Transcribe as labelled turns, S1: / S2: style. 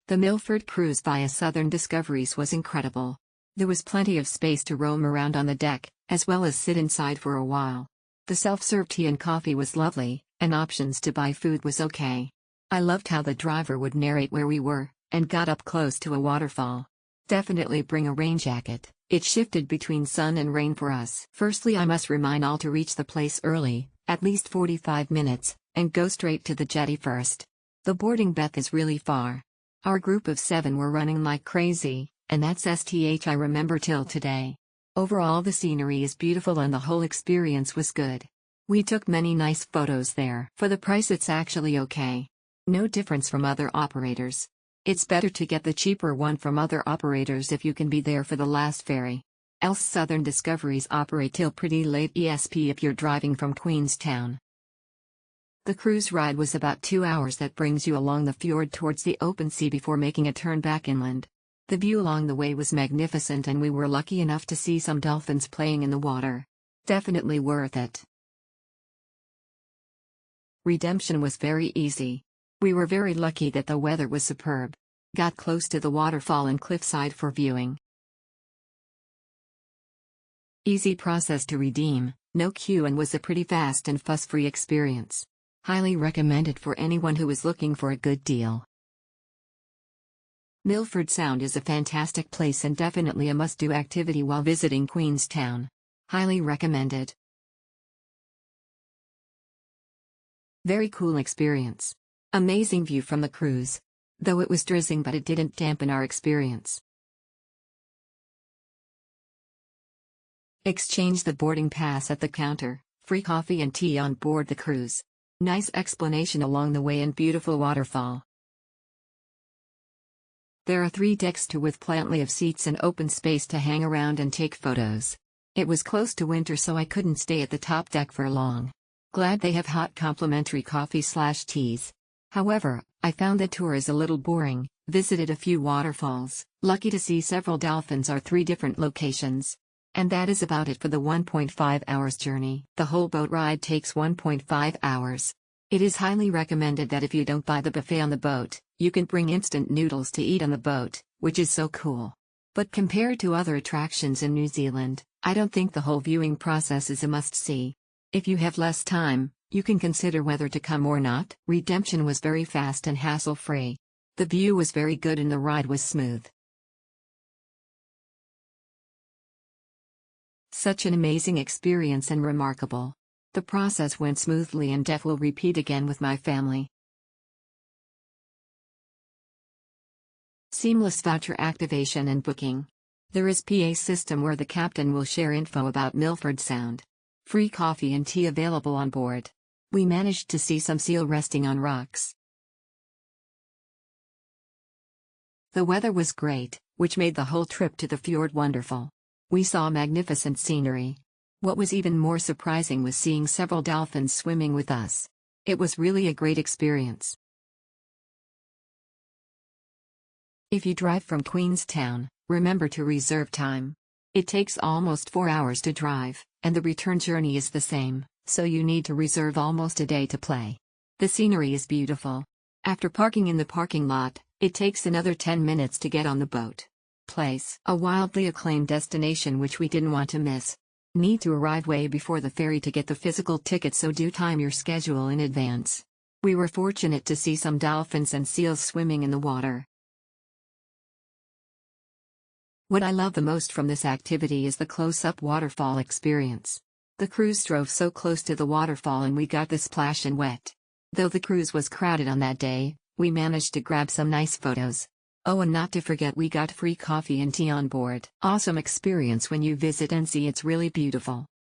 S1: The Milford cruise via Southern Discoveries was incredible. There was plenty of space to roam around on the deck, as well as sit inside for a while. The self-serve tea and coffee was lovely, and options to buy food was okay. I loved how the driver would narrate where we were, and got up close to a waterfall. Definitely bring a rain jacket. It shifted between sun and rain for us. Firstly, I must remind all to reach the place early, at least 45 minutes, and go straight to the jetty first. The boarding berth is really far. Our group of 7 were running like crazy, and that's STH I remember till today. Overall, the scenery is beautiful and the whole experience was good. We took many nice photos there. For the price, it's actually okay. No difference from other operators. It's better to get the cheaper one from other operators if you can be there for the last ferry. Else Southern Discoveries operate till pretty late ESP if you're driving from Queenstown. The cruise ride was about 2 hours that brings you along the fjord towards the open sea before making a turn back inland. The view along the way was magnificent and we were lucky enough to see some dolphins playing in the water. Definitely worth it. Redemption was very easy. We were very lucky that the weather was superb. Got close to the waterfall and cliffside for viewing. Easy process to redeem, no queue, and was a pretty fast and fuss-free experience. Highly recommended for anyone who is looking for a good deal. Milford Sound is a fantastic place and definitely a must-do activity while visiting Queenstown. Highly recommended. Very cool experience. Amazing view from the cruise. Though it was drizzling, but it didn't dampen our experience. Exchange the boarding pass at the counter, free coffee and tea on board the cruise. Nice explanation along the way and beautiful waterfall. There are 3 decks too, with plenty of seats and open space to hang around and take photos. It was close to winter, so I couldn't stay at the top deck for long. Glad they have hot complimentary coffee/teas. However, I found the tour is a little boring. Visited a few waterfalls, lucky to see several dolphins or 3 different locations. And that is about it for the 1.5 hours journey. The whole boat ride takes 1.5 hours. It is highly recommended that if you don't buy the buffet on the boat, you can bring instant noodles to eat on the boat, which is so cool. But compared to other attractions in New Zealand, I don't think the whole viewing process is a must-see. If you have less time, you can consider whether to come or not. Redemption was very fast and hassle-free. The view was very good and the ride was smooth. Such an amazing experience and remarkable. The process went smoothly and def will repeat again with my family. Seamless voucher activation and booking. There is PA system where the captain will share info about Milford Sound. Free coffee and tea available on board. We managed to see some seal resting on rocks. The weather was great, which made the whole trip to the fjord wonderful. We saw magnificent scenery. What was even more surprising was seeing several dolphins swimming with us. It was really a great experience. If you drive from Queenstown, remember to reserve time. It takes almost 4 hours to drive, and the return journey is the same, so you need to reserve almost a day to play. The scenery is beautiful. After parking in the parking lot, it takes another 10 minutes to get on the boat. Place, a wildly acclaimed destination which we didn't want to miss. Need to arrive way before the ferry to get the physical ticket, so do time your schedule in advance. We were fortunate to see some dolphins and seals swimming in the water. What I love the most from this activity is the close-up waterfall experience. The cruise drove so close to the waterfall and we got the splash and wet. Though the cruise was crowded on that day, we managed to grab some nice photos. Oh, and not to forget, we got free coffee and tea on board. Awesome experience when you visit and see, it's really beautiful.